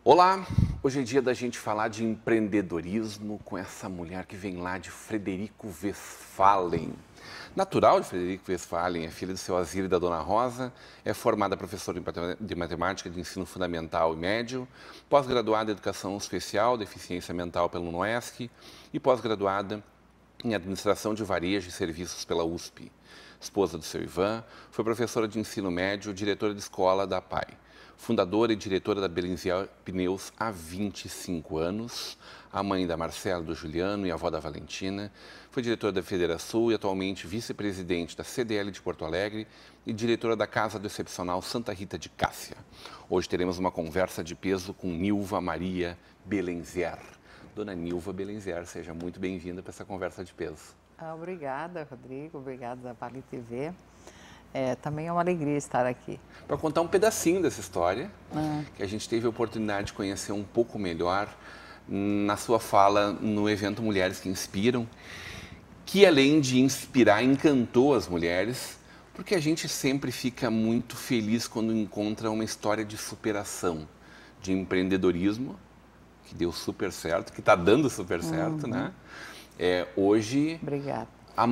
Olá, hoje é dia da gente falar de empreendedorismo com essa mulher que vem lá de Frederico Westphalen. Natural de Frederico Westphalen, é filha do seu Asir e da Dona Rosa, é formada professora de matemática de ensino fundamental e médio, pós-graduada em educação especial, deficiência mental pelo UNOESC e pós-graduada em administração de varejo e serviços pela USP. Esposa do seu Ivan, foi professora de ensino médio, diretora de escola da PAI. Fundadora e diretora da Belenziel Pneus há 25 anos, a mãe da Marcela, do Juliano e avó da Valentina, foi diretora da Federação e atualmente vice-presidente da CDL de Porto Alegre e diretora da Casa do Excepcional Santa Rita de Cássia. Hoje teremos uma conversa de peso com Nilva Maria Belenzier. Dona Nilva Belenzier, seja muito bem-vinda para essa conversa de peso. Obrigada, Rodrigo, obrigada da Vale TV. Também é uma alegria estar aqui. Para contar um pedacinho dessa história, que a gente teve a oportunidade de conhecer um pouco melhor na sua fala no evento Mulheres que Inspiram, que além de inspirar, encantou as mulheres, porque a gente sempre fica muito feliz quando encontra uma história de superação, de empreendedorismo, que deu super certo, que está dando super certo, né? Hoje... Obrigada. A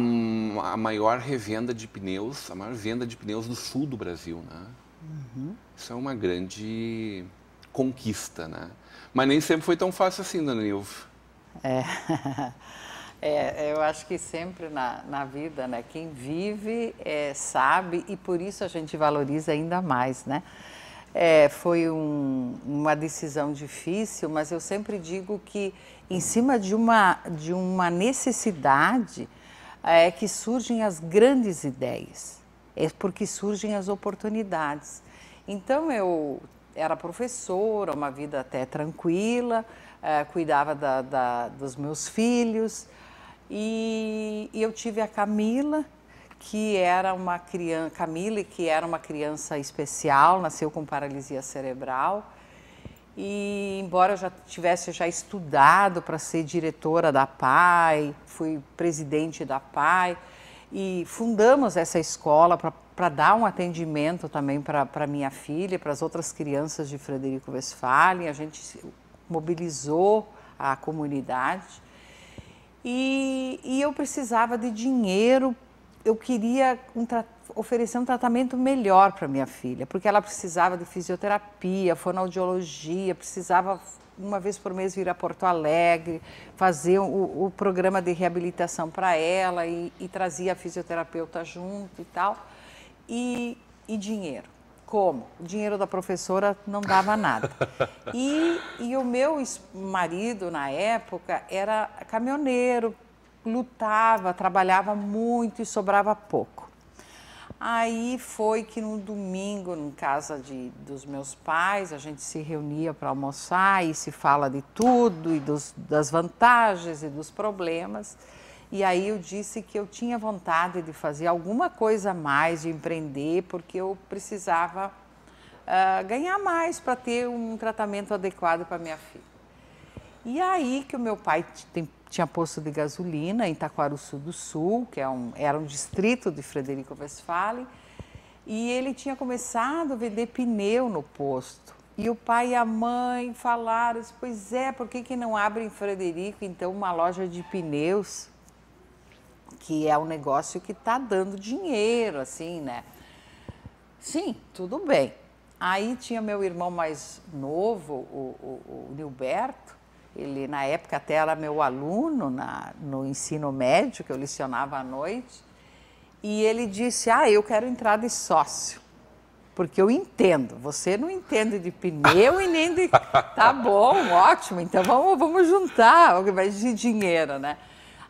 maior revenda de pneus, a maior venda de pneus do sul do Brasil, né? Isso é uma grande conquista, né? Mas nem sempre foi tão fácil assim, dona Nilva. Eu acho que sempre na vida, né? Quem vive sabe e por isso a gente valoriza ainda mais, né? Foi uma decisão difícil, mas eu sempre digo que em cima de uma necessidade é que surgem as grandes ideias, é porque surgem as oportunidades. Então eu era professora, uma vida até tranquila, cuidava dos meus filhos e eu tive a Camila, que era uma criança especial, nasceu com paralisia cerebral. E embora eu já tivesse estudado para ser diretora da PAI, fui presidente da PAI e fundamos essa escola para dar um atendimento também para minha filha, para as outras crianças de Frederico Westphalen. A gente mobilizou a comunidade e eu precisava de dinheiro. Eu queria oferecer um tratamento melhor para minha filha, porque ela precisava de fisioterapia, fonoaudiologia, precisava uma vez por mês vir a Porto Alegre, fazer o programa de reabilitação para ela e trazia a fisioterapeuta junto e tal. E dinheiro. Como? O dinheiro da professora não dava nada. E o meu marido, na época, era caminhoneiro, lutava, trabalhava muito e sobrava pouco. Aí foi que no domingo, em casa dos meus pais, a gente se reunia para almoçar e se fala de tudo, e das vantagens e dos problemas. E aí eu disse que eu tinha vontade de fazer alguma coisa a mais, de empreender, porque eu precisava ganhar mais para ter um tratamento adequado para minha filha. E aí que o meu pai tinha posto de gasolina em Taquarussu do Sul, que era um distrito de Frederico Westphalen, e ele tinha começado a vender pneu no posto. E o pai e a mãe falaram, pois por que não abre em Frederico, então, uma loja de pneus, que é um negócio que está dando dinheiro, assim, né? Sim, tudo bem. Aí tinha meu irmão mais novo, o Nilberto. Ele, na época, até era meu aluno no ensino médio, que eu lecionava à noite. E ele disse, eu quero entrar de sócio, porque eu entendo. Você não entende de pneu e nem de... Tá bom, ótimo, então vamos juntar, vai de dinheiro, né?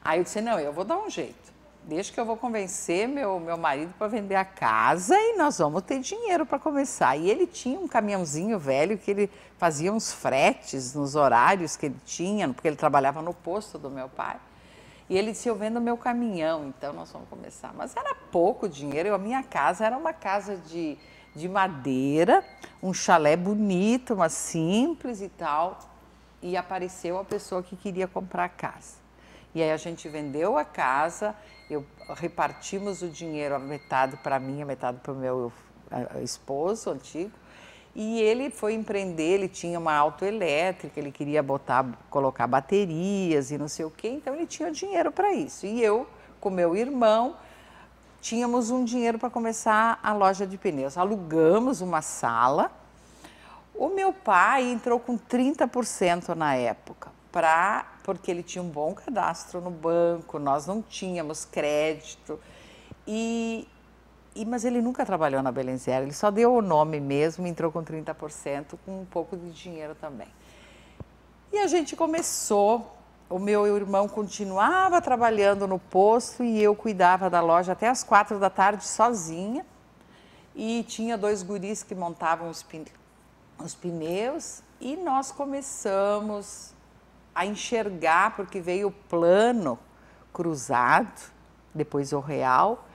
Aí eu disse, não, eu vou dar um jeito. Deixa que eu vou convencer meu marido para vender a casa e nós vamos ter dinheiro para começar. E ele tinha um caminhãozinho velho que ele fazia uns fretes nos horários que ele tinha, porque ele trabalhava no posto do meu pai. E ele disse, eu vendo meu caminhão, então nós vamos começar. Mas era pouco dinheiro, a minha casa era uma casa de madeira, um chalé bonito, mas simples e tal. E apareceu a pessoa que queria comprar a casa. E aí a gente vendeu a casa, repartimos o dinheiro, a metade para mim, a metade para o meu esposo antigo. E ele foi empreender, ele tinha uma autoelétrica, ele queria colocar baterias e não sei o quê, então ele tinha dinheiro para isso. E eu, com meu irmão, tínhamos um dinheiro para começar a loja de pneus. Alugamos uma sala. O meu pai entrou com 30% na época, porque ele tinha um bom cadastro no banco, nós não tínhamos crédito. Mas ele nunca trabalhou na Belenziera, ele só deu o nome mesmo, entrou com 30%, com um pouco de dinheiro também. E a gente começou, o meu irmão continuava trabalhando no posto e eu cuidava da loja até as 4 da tarde sozinha. E tinha 2 guris que montavam os pneus e nós começamos a enxergar, porque veio o plano cruzado, depois o real,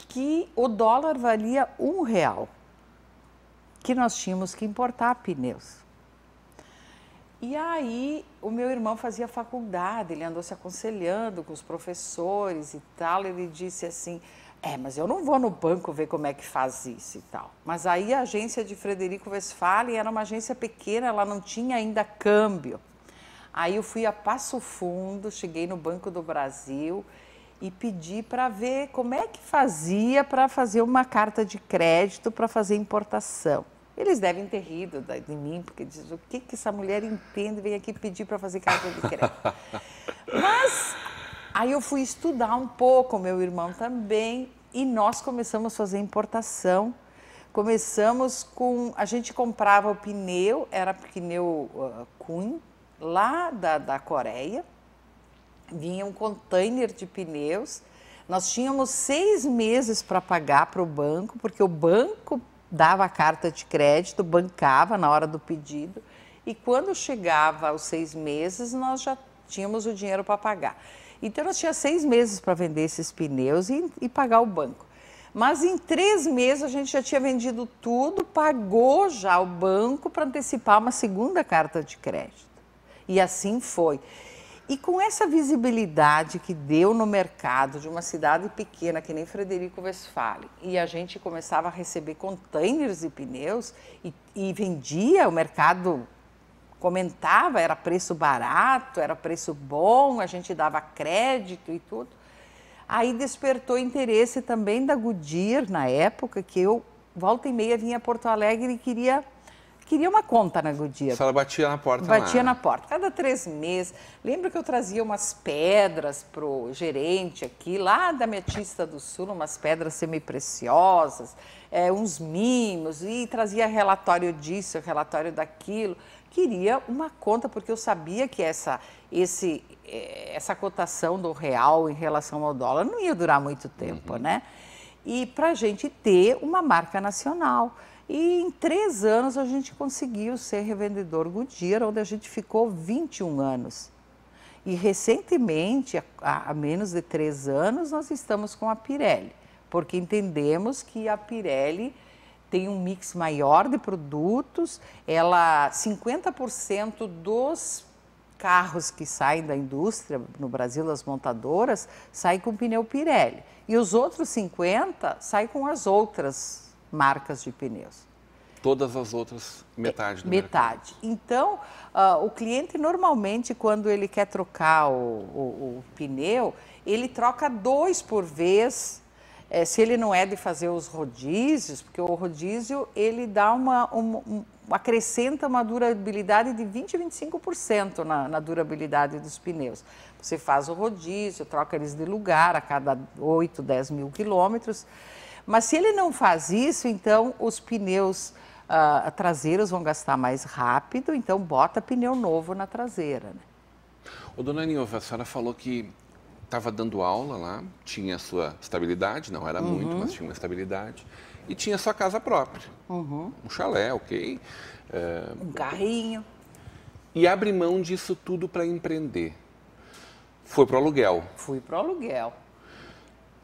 que o dólar valia R$1, que nós tínhamos que importar pneus. E aí o meu irmão fazia faculdade, ele andou se aconselhando com os professores e tal, ele disse assim, mas eu não vou no banco ver como é que faz isso e tal. Mas aí a agência de Frederico Westphalen era uma agência pequena, ela não tinha ainda câmbio. Aí eu fui a Passo Fundo, cheguei no Banco do Brasil e pedi para ver como é que fazia para fazer uma carta de crédito para fazer importação. Eles devem ter rido de mim, porque dizem, o que essa mulher entende, vem aqui pedir para fazer carta de crédito. Mas aí eu fui estudar um pouco, meu irmão também, e nós começamos a fazer importação. Começamos a gente comprava o pneu, era pneu Kuhn, lá da Coreia. Vinha um container de pneus, nós tínhamos 6 meses para pagar para o banco, porque o banco dava a carta de crédito, bancava na hora do pedido, e quando chegava aos 6 meses, nós já tínhamos o dinheiro para pagar. Então, nós tínhamos 6 meses para vender esses pneus e pagar o banco. Mas em 3 meses a gente já tinha vendido tudo, pagou já o banco para antecipar uma segunda carta de crédito. E assim foi. E com essa visibilidade que deu no mercado de uma cidade pequena, que nem Frederico Westphalen, e a gente começava a receber containers de pneus e vendia, o mercado comentava, era preço barato, era preço bom, a gente dava crédito e tudo. Aí despertou interesse também da Goodyear, na época, que eu, volta e meia, vinha a Porto Alegre e queria uma conta na Goodyear. A senhora batia na porta Batia na porta. Cada 3 meses. Lembro que eu trazia umas pedras para o gerente aqui, lá da Ametista do Sul, umas pedras semi-preciosas, uns mimos, e trazia relatório disso, relatório daquilo. Queria uma conta, porque eu sabia que essa cotação do real em relação ao dólar não ia durar muito tempo, né? E para a gente ter uma marca nacional. E em 3 anos a gente conseguiu ser revendedor Goodyear, onde a gente ficou 21 anos. E recentemente, há menos de 3 anos, nós estamos com a Pirelli, porque entendemos que a Pirelli tem um mix maior de produtos, 50% dos carros que saem da indústria no Brasil, das montadoras, saem com pneu Pirelli. E os outros 50% saem com as outras marcas de pneus. Todas as outras, metade do metade. Mercado. Então, o cliente normalmente, quando ele quer trocar o pneu, ele troca 2 por vez, se ele não é de fazer os rodízios, porque o rodízio ele dá acrescenta uma durabilidade de 20% a 25% na durabilidade dos pneus. Você faz o rodízio, troca eles de lugar a cada 8, 10 mil quilômetros. Mas se ele não faz isso, então os pneus traseiros vão gastar mais rápido, então bota pneu novo na traseira. Né? Ô, dona Nilva, a senhora falou que estava dando aula lá, tinha a sua estabilidade, não era muito, mas tinha uma estabilidade, e tinha a sua casa própria, um chalé, ok? Um carrinho. E abre mão disso tudo para empreender. Foi pro aluguel. Fui pro aluguel.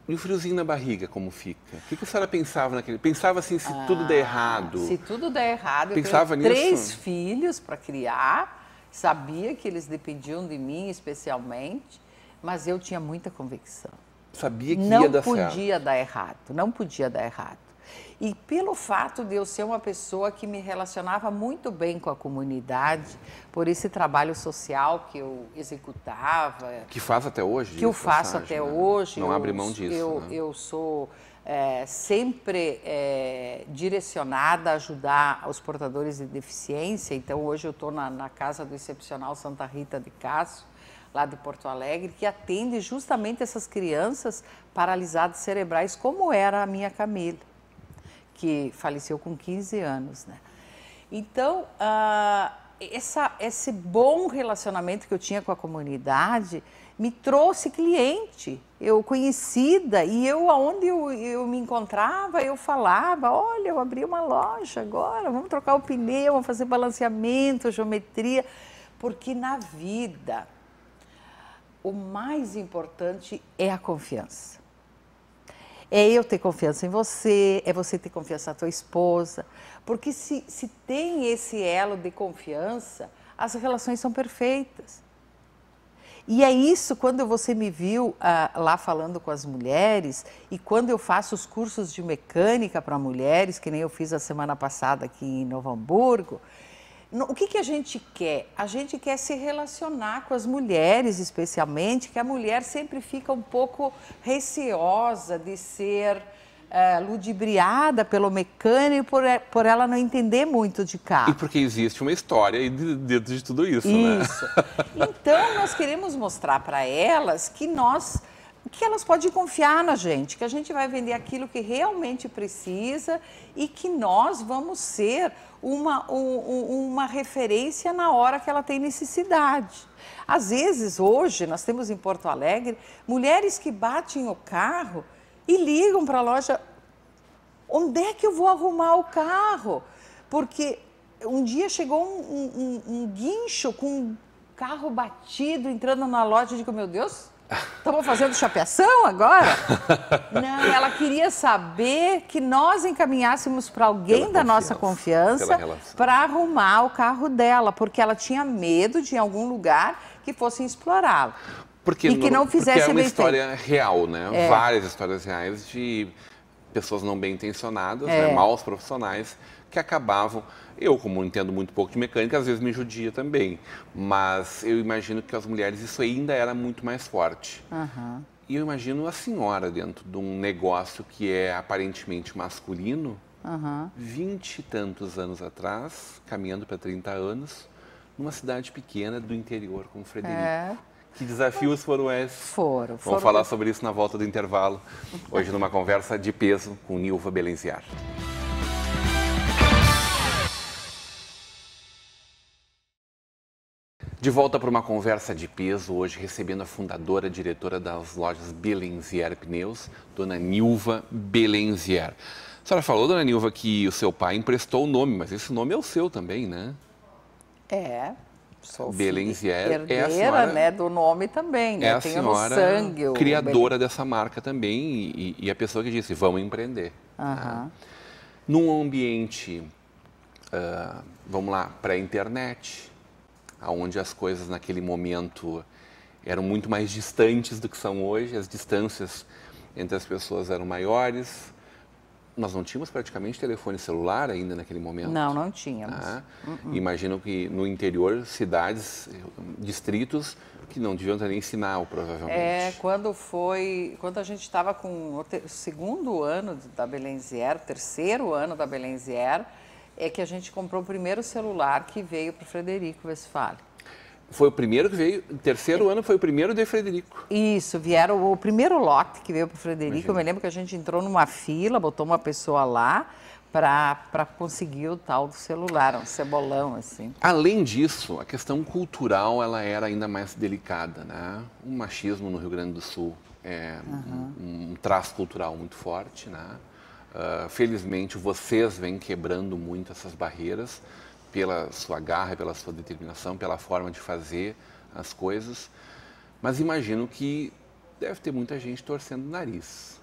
E o friozinho na barriga, como fica? O que a senhora pensava naquele... Pensava assim, se tudo der errado. Se tudo der errado, Pensava eu tenho nisso? 3 filhos para criar, sabia que eles dependiam de mim especialmente, mas eu tinha muita convicção. Sabia que ia dar certo. Não podia dar errado, não podia dar errado. E pelo fato de eu ser uma pessoa que me relacionava muito bem com a comunidade, por esse trabalho social que eu executava. Que faz até hoje? Que eu faço até hoje. Não abre mão disso. Eu sou sempre direcionada a ajudar os portadores de deficiência. Então, hoje eu estou na Casa do Excepcional Santa Rita de Castro, lá de Porto Alegre, que atende justamente essas crianças paralisadas cerebrais, como era a minha Camila, que faleceu com 15 anos, né? Então, esse bom relacionamento que eu tinha com a comunidade me trouxe cliente, eu conhecida, e aonde eu me encontrava, eu falava, olha, eu abri uma loja agora, vamos trocar o pneu, vamos fazer balanceamento, geometria, porque na vida o mais importante é a confiança. É eu ter confiança em você, é você ter confiança na tua esposa. Porque se tem esse elo de confiança, as relações são perfeitas. E é isso, quando você me viu lá falando com as mulheres, e quando eu faço os cursos de mecânica para mulheres, que nem eu fiz a semana passada aqui em Novo Hamburgo, o que a gente quer? A gente quer se relacionar com as mulheres, especialmente, que a mulher sempre fica um pouco receosa de ser ludibriada pelo mecânico por ela não entender muito de carro. E porque existe uma história aí dentro de tudo isso, né? Isso. Então, nós queremos mostrar para elas que elas podem confiar na gente, que a gente vai vender aquilo que realmente precisa e que nós vamos ser uma referência na hora que ela tem necessidade. Às vezes, hoje, nós temos em Porto Alegre mulheres que batem o carro e ligam para a loja, onde é que eu vou arrumar o carro? Porque um dia chegou um guincho com um carro batido entrando na loja e digo, meu Deus, estamos fazendo chapeação agora? Não, ela queria saber que nós encaminhássemos para alguém da nossa confiança para arrumar o carro dela, porque ela tinha medo de em algum lugar que fossem explorá-la. Porque não fizesse é uma bem história real, né? Várias histórias reais de pessoas não bem intencionadas, né? Maus profissionais, que acabavam... Eu, como entendo muito pouco de mecânica, às vezes me judia também. Mas eu imagino que as mulheres isso ainda era muito mais forte. Uhum. E eu imagino a senhora dentro de um negócio que é aparentemente masculino, 20 e tantos anos atrás, caminhando para 30 anos, numa cidade pequena do interior como Frederico. Que desafios foram esses? Vamos falar sobre isso na volta do intervalo. Hoje numa conversa de peso com Nilva Belenziar. De volta para uma conversa de peso, hoje recebendo a fundadora e diretora das lojas Belenziar Pneus, dona Nilva Belenziar. A senhora falou, dona Nilva, que o seu pai emprestou o nome, mas esse nome é o seu também, né? Sou Belenziar herdeira, é a senhora, né, do nome também, né? É a Tenho senhora no sangue criadora dessa marca também e a pessoa que disse, vamos empreender. Tá? Num ambiente, vamos lá, pré-internet, onde as coisas naquele momento eram muito mais distantes do que são hoje, as distâncias entre as pessoas eram maiores. Nós não tínhamos praticamente telefone celular ainda naquele momento. Não tínhamos. Imagino que no interior, cidades, distritos, que não deviam ter nem sinal, provavelmente. Quando a gente estava com o segundo ano da Belenziar, o terceiro ano da Belenziar, é que a gente comprou o primeiro celular que veio para o Frederico Westphalen. Foi o primeiro que veio, o terceiro ano foi o primeiro de Frederico. Isso, vieram o primeiro lote que veio para o Frederico. Imagina. Eu me lembro que a gente entrou numa fila, botou uma pessoa lá para conseguir o tal do celular, um cebolão assim. Além disso, a questão cultural ela era ainda mais delicada, né? O machismo no Rio Grande do Sul é um traço cultural muito forte, né? Felizmente vocês vêm quebrando muito essas barreiras, pela sua garra, pela sua determinação, pela forma de fazer as coisas. Mas imagino que deve ter muita gente torcendo o nariz.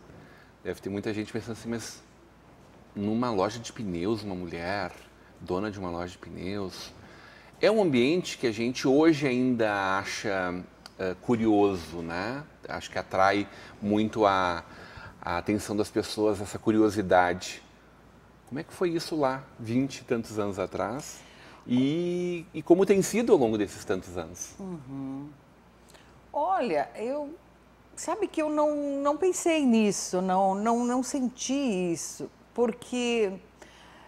Deve ter muita gente pensando assim, mas numa loja de pneus, uma mulher dona de uma loja de pneus, é um ambiente que a gente hoje ainda acha curioso, né? Acho que atrai muito a atenção das pessoas, essa curiosidade. Como é que foi isso lá, 20 e tantos anos atrás? E como tem sido ao longo desses tantos anos? Olha, sabe que eu não pensei nisso, não senti isso, porque,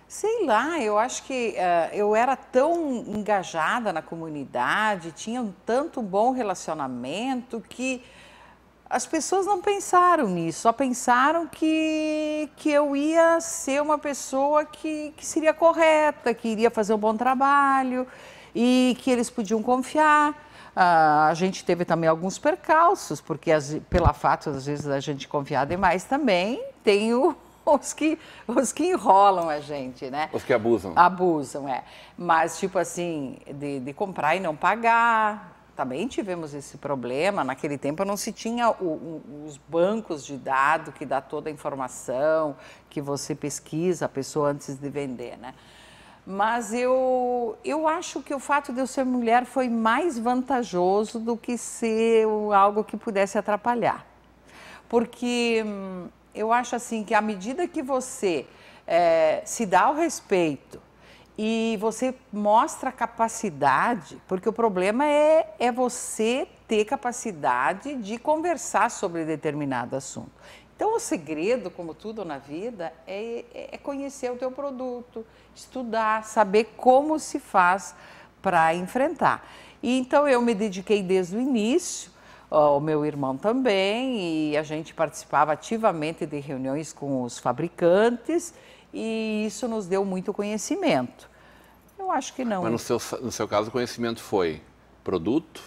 sei lá, eu acho que eu era tão engajada na comunidade, tinha um tanto bom relacionamento que as pessoas não pensaram nisso, só pensaram que eu ia ser uma pessoa que seria correta, que iria fazer um bom trabalho e que eles podiam confiar. A gente teve também alguns percalços, porque pelo fato, às vezes, da gente confiar demais também, tem os que enrolam a gente, né? Os que abusam. Abusam, é. Mas, tipo assim, de comprar e não pagar, também tivemos esse problema. Naquele tempo não se tinha os bancos de dados que dá toda a informação, que você pesquisa a pessoa antes de vender, né? Mas eu acho que o fato de eu ser mulher foi mais vantajoso do que ser algo que pudesse atrapalhar. Porque eu acho assim que à medida que você se dá ao respeito e você mostra capacidade, porque o problema é você ter capacidade de conversar sobre determinado assunto. Então, o segredo, como tudo na vida, é conhecer o teu produto, estudar, saber como se faz para enfrentar. E então, eu me dediquei desde o início, o meu irmão também, e a gente participava ativamente de reuniões com os fabricantes, e isso nos deu muito conhecimento. Eu acho que não. Mas no seu caso, o conhecimento foi produto,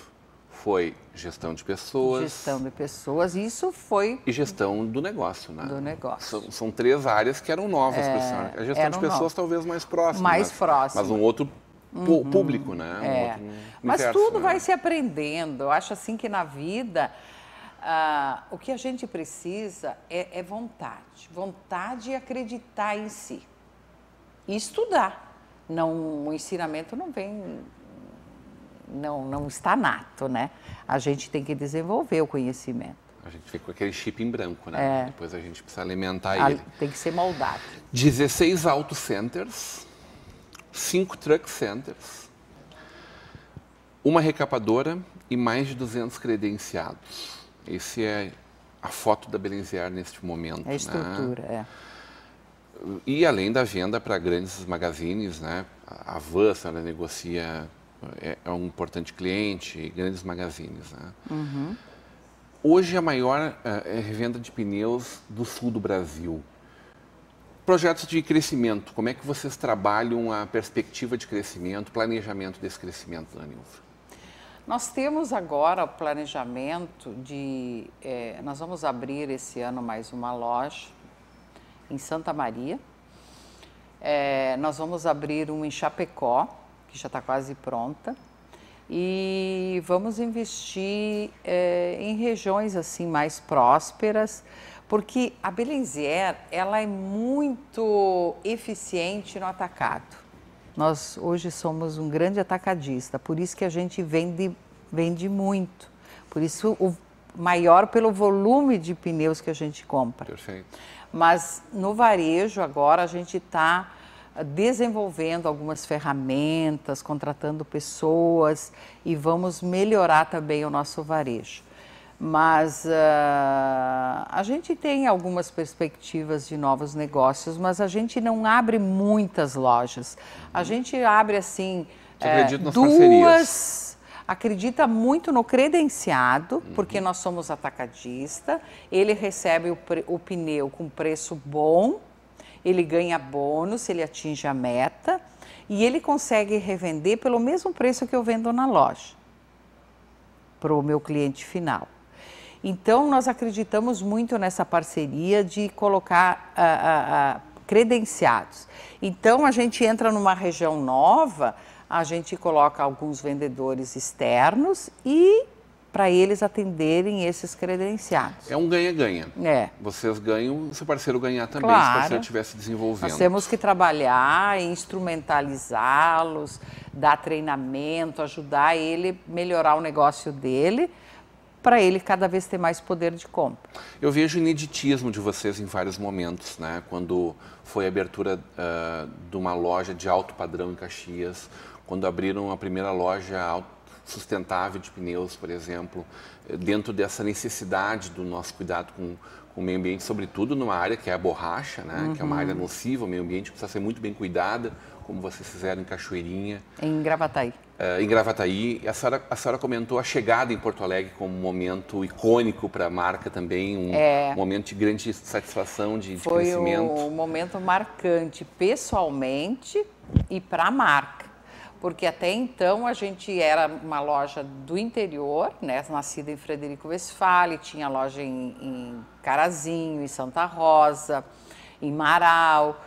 foi gestão de pessoas. Gestão de pessoas, isso foi... E gestão do negócio, né? Do negócio. São três áreas que eram novas para a senhora. A gestão de pessoas talvez mais próxima. Mais próxima. Mas um outro público, né? Um outro mas universo, tudo né? vai se aprendendo. Eu acho assim que na vida, o que a gente precisa é vontade. Vontade e acreditar em si. E estudar. O ensinamento não vem... Não está nato, né? A gente tem que desenvolver o conhecimento. A gente fica com aquele chip em branco, né? Depois a gente precisa alimentar ele. Tem que ser moldado. 16 auto centers, 5 truck centers, uma recapadora e mais de 200 credenciados. Essa é a foto da Belenziar neste momento. É a estrutura, né? E além da venda para grandes magazines, né? A Vans, ela negocia... É um importante cliente, grandes magazines. Né? Hoje a maior revenda de pneus do sul do Brasil. Projetos de crescimento, como é que vocês trabalham a perspectiva de crescimento, planejamento desse crescimento, Dona Nilva? Nós temos agora o planejamento nós vamos abrir esse ano mais uma loja em Santa Maria. Nós vamos abrir uma em Chapecó, que já está quase pronta, e vamos investir em regiões assim mais prósperas, porque a Belenzier, ela é muito eficiente no atacado. Nós hoje somos um grande atacadista, por isso que a gente vende muito, por isso o maior pelo volume de pneus que a gente compra. Perfeito. Mas no varejo agora a gente está desenvolvendo algumas ferramentas, contratando pessoas e vamos melhorar também o nosso varejo. Mas a gente tem algumas perspectivas de novos negócios, mas a gente não abre muitas lojas. A gente abre assim duas. Acredita muito no credenciado, porque nós somos atacadista. Ele recebe o pneu com preço bom. Ele ganha bônus se ele atinge a meta e ele consegue revender pelo mesmo preço que eu vendo na loja, para o meu cliente final. Então, nós acreditamos muito nessa parceria de colocar credenciados. Então, a gente entra numa região nova, a gente coloca alguns vendedores externos e para eles atenderem esses credenciados. É um ganha-ganha. É. Vocês ganham, se o parceiro ganhar também, Claro. se o parceiro estiver se desenvolvendo. Nós temos que trabalhar, instrumentalizá-los, dar treinamento, ajudar ele a melhorar o negócio dele, para ele cada vez ter mais poder de compra. Eu vejo o ineditismo de vocês em vários momentos, né? Quando foi a abertura de uma loja de alto padrão em Caxias, quando abriram a primeira loja sustentável de pneus, por exemplo, dentro dessa necessidade do nosso cuidado com o meio ambiente, sobretudo numa área que é a borracha, né? Que é uma área nociva, o meio ambiente precisa ser muito bem cuidada, como vocês fizeram em Cachoeirinha. Em Gravataí. Em Gravataí. A senhora comentou a chegada em Porto Alegre como um momento icônico para a marca também, um momento de grande satisfação, de crescimento. Foi um momento marcante, pessoalmente e para a marca. Porque até então a gente era uma loja do interior, né, nascida em Frederico Westphalen, tinha loja em Carazinho, em Santa Rosa, em Marau,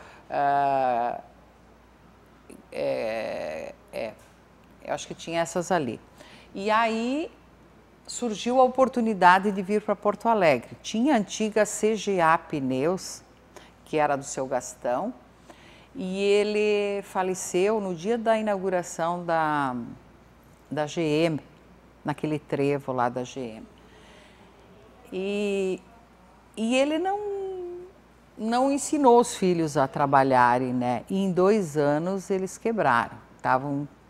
eu acho que tinha essas ali. E aí surgiu a oportunidade de vir para Porto Alegre. Tinha a antiga CGA Pneus, que era do seu Gastão, e ele faleceu no dia da inauguração da GM, naquele trevo lá da GM. E ele não ensinou os filhos a trabalharem, né? E em 2 anos eles quebraram,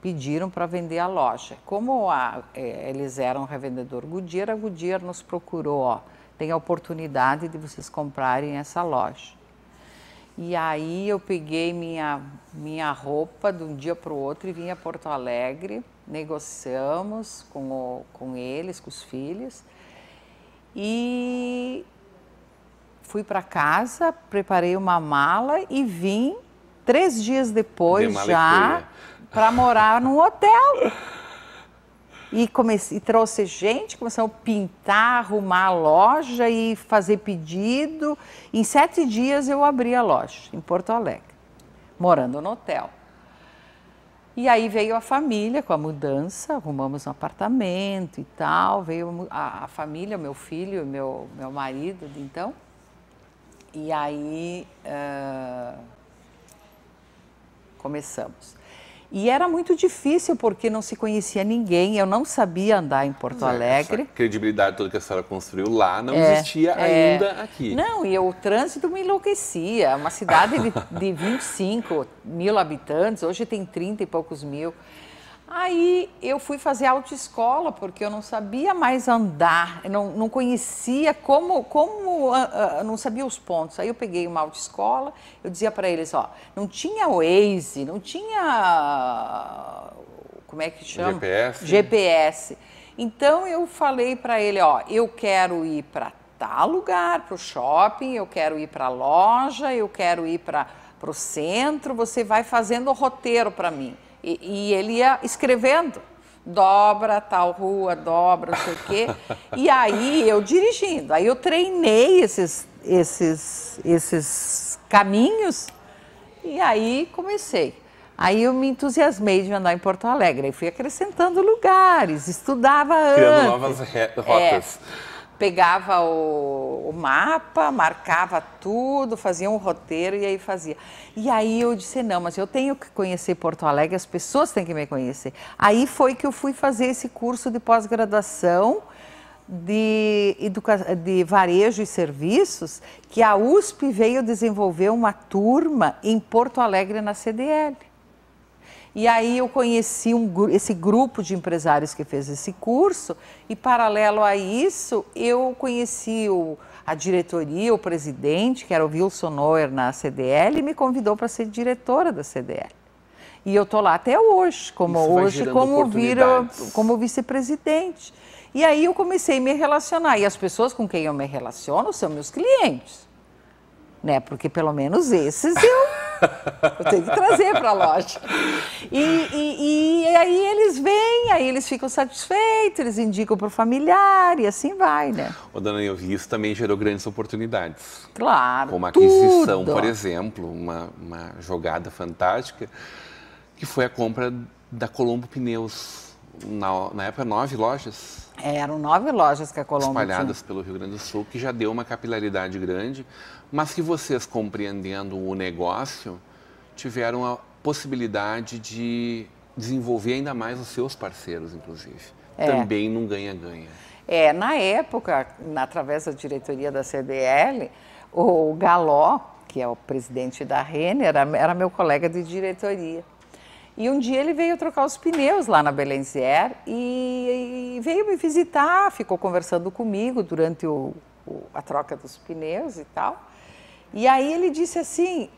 pediram para vender a loja. Como eles eram revendedor Goodyear, a Goodyear nos procurou, ó, tem a oportunidade de vocês comprarem essa loja. E aí eu peguei minha roupa de um dia para o outro e vim a Porto Alegre, negociamos com eles, com os filhos, e fui para casa, preparei uma mala e vim 3 dias depois já para morar num hotel. E trouxe gente, começamos a pintar, arrumar a loja e fazer pedido. Em 7 dias eu abri a loja, em Porto Alegre, morando no hotel. E aí veio a família com a mudança, arrumamos um apartamento e tal. Veio a família, meu filho, meu marido, então. E aí começamos. E era muito difícil porque não se conhecia ninguém, eu não sabia andar em Porto Alegre. Essa credibilidade toda que a senhora construiu lá não existia ainda aqui. Não, e o trânsito me enlouquecia. Uma cidade de 25 mil habitantes, hoje tem 30 e poucos mil. Aí eu fui fazer autoescola, porque eu não sabia mais andar, eu não conhecia não sabia os pontos. Aí eu peguei uma autoescola, eu dizia para eles, ó, não tinha Waze, não tinha, como é que chama? GPS. Então eu falei para ele, ó, eu quero ir para tal lugar, para o shopping, eu quero ir para a loja, eu quero ir para o centro, você vai fazendo o roteiro para mim. E ele ia escrevendo, dobra tal rua, dobra, não sei o quê. E aí eu dirigindo, aí eu treinei esses caminhos e aí comecei. Aí eu me entusiasmei de andar em Porto Alegre, aí fui acrescentando lugares, estudava criando antes. Criando novas rotas. Pegava o mapa, marcava tudo, fazia um roteiro e aí fazia. E aí eu disse, não, mas eu tenho que conhecer Porto Alegre, as pessoas têm que me conhecer. Aí foi que eu fui fazer esse curso de pós-graduação de varejo e serviços, que a USP veio desenvolver uma turma em Porto Alegre na CDL. E aí eu conheci esse grupo de empresários que fez esse curso e, paralelo a isso, eu conheci a diretoria, o presidente, que era o Wilson Noer na CDL, e me convidou para ser diretora da CDL. E eu estou lá até hoje, como vice-presidente. E aí eu comecei a me relacionar. E as pessoas com quem eu me relaciono são meus clientes, né? Porque pelo menos esses eu tenho que trazer para a loja. E aí eles vêm, aí eles ficam satisfeitos, eles indicam para o familiar e assim vai, né? Ô, dona Nilvi, isso também gerou grandes oportunidades. Claro, como a aquisição, por exemplo, uma jogada fantástica, que foi a compra da Colombo Pneus. na época, 9 lojas. Eram 9 lojas que a Colombo espalhadas tinha. pelo Rio Grande do Sul, que já deu uma capilaridade grande, mas que vocês, compreendendo o negócio, tiveram a possibilidade de desenvolver ainda mais os seus parceiros, inclusive. Também num ganha-ganha. Na época, através da diretoria da CDL, o Galó, que é o presidente da Renner, era meu colega de diretoria. E um dia ele veio trocar os pneus lá na Belenzier e veio me visitar, ficou conversando comigo durante a troca dos pneus e tal. E aí ele disse assim,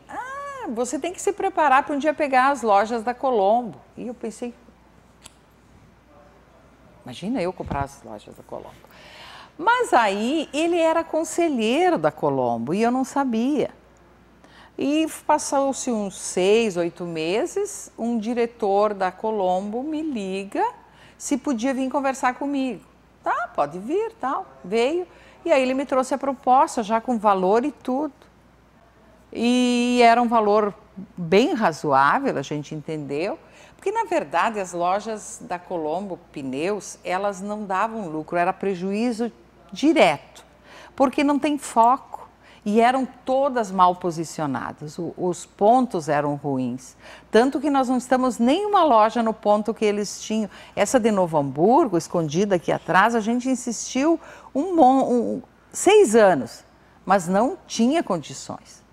você tem que se preparar para um dia pegar as lojas da Colombo. E eu pensei, imagina eu comprar as lojas da Colombo. Mas aí ele era conselheiro da Colombo e eu não sabia. E passou-se uns 6, 8 meses, um diretor da Colombo me liga se podia vir conversar comigo. Tá, pode vir, tal. Veio. E aí ele me trouxe a proposta, já com valor e tudo. E era um valor bem razoável, a gente entendeu. Porque, na verdade, as lojas da Colombo Pneus, elas não davam lucro, era prejuízo direto. Porque não tem foco. E eram todas mal posicionadas, os pontos eram ruins. Tanto que nós não estamos nem uma loja no ponto que eles tinham. Essa de Novo Hamburgo, escondida aqui atrás, a gente insistiu 6 anos, mas não tinha condições.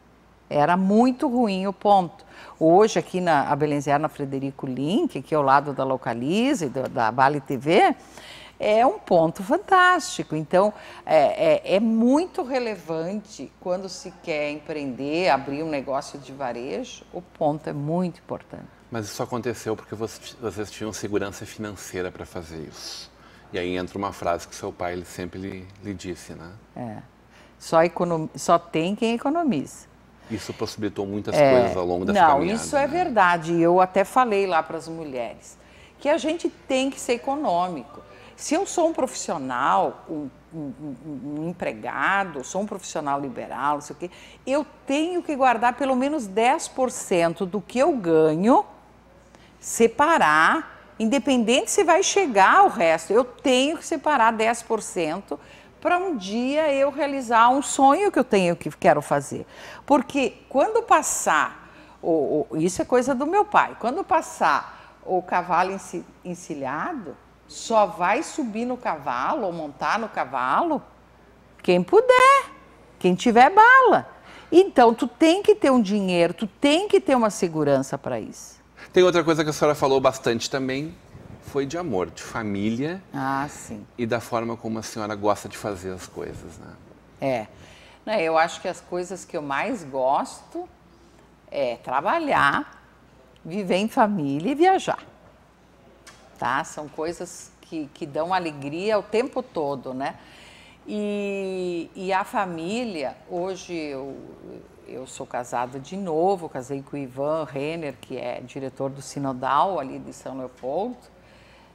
Era muito ruim o ponto. Hoje, aqui na Belenzier, na Frederico Link, que é ao lado da Localize, da Vale TV, é um ponto fantástico. Então, é muito relevante quando se quer empreender, abrir um negócio de varejo, o ponto é muito importante. Mas isso aconteceu porque vocês tinham segurança financeira para fazer isso. E aí entra uma frase que seu pai ele sempre lhe disse, né? Só tem quem economiza. Isso possibilitou muitas coisas ao longo dessa caminhada. Não, isso é verdade. Eu até falei lá para as mulheres que a gente tem que ser econômico. Se eu sou um profissional, um empregado, sou um profissional liberal, não sei o quê, eu tenho que guardar pelo menos 10% do que eu ganho, separar, independente se vai chegar o resto, eu tenho que separar 10% para um dia eu realizar um sonho que eu quero fazer. Porque quando passar, isso é coisa do meu pai, quando passar o cavalo encilhado, só vai subir no cavalo ou montar no cavalo quem puder, quem tiver bala. Então, tu tem que ter um dinheiro, tu tem que ter uma segurança para isso. Tem outra coisa que a senhora falou bastante também, foi de amor, de família. Sim. E da forma como a senhora gosta de fazer as coisas, né? Eu acho que as coisas que eu mais gosto é trabalhar, viver em família e viajar. Tá? São coisas que dão alegria o tempo todo, né? E a família, hoje eu sou casada de novo, casei com o Ivan Renner, que é diretor do Sinodal ali de São Leopoldo,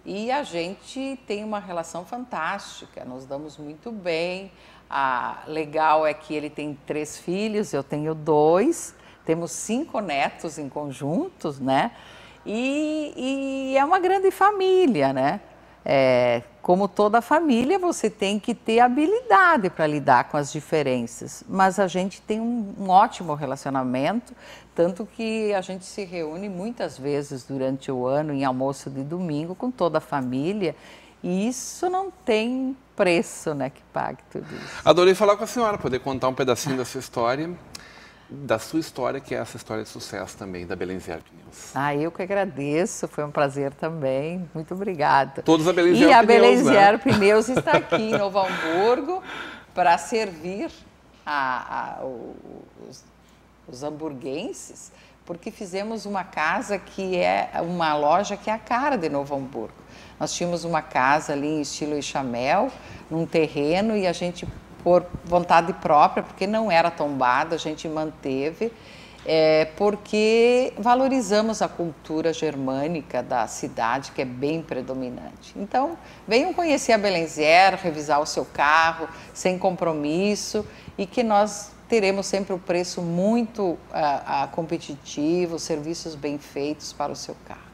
e a gente tem uma relação fantástica, nos damos muito bem. Legal é que ele tem 3 filhos, eu tenho 2, temos 5 netos em conjuntos, né? E é uma grande família, né? Como toda família, você tem que ter habilidade para lidar com as diferenças. Mas a gente tem um ótimo relacionamento, tanto que a gente se reúne muitas vezes durante o ano, em almoço de domingo, com toda a família. E isso não tem preço, né, que pague tudo isso. Adorei falar com a senhora, poder contar um pedacinho da sua história. Que é essa história de sucesso também, da Belenzier Pneus. Eu que agradeço, foi um prazer também, muito obrigada. Todos a Belenzier Pneus, E a Belenzier né? Pneus está aqui em Novo Hamburgo para servir os hamburguenses, porque fizemos uma casa que é uma loja que é a cara de Novo Hamburgo. Nós tínhamos uma casa ali em estilo Ixamel, num terreno, e a gente, por vontade própria, porque não era tombado, a gente manteve, porque valorizamos a cultura germânica da cidade, que é bem predominante. Então, venham conhecer a Belenzier, revisar o seu carro, sem compromisso, e que nós teremos sempre o preço muito competitivo, serviços bem feitos para o seu carro.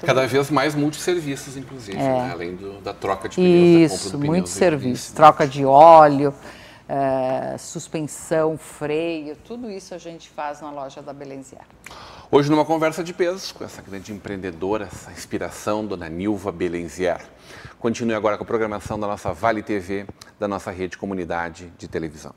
Cada vez mais multisserviços, inclusive, né? Além da troca de pneus, da compra do pneu. Muito serviço. Troca de óleo, suspensão, freio, tudo isso a gente faz na loja da Belenzier. Hoje, numa conversa de peso com essa grande empreendedora, essa inspiração, dona Nilva Belenzier. Continue agora com a programação da nossa Vale TV, da nossa rede comunidade de televisão.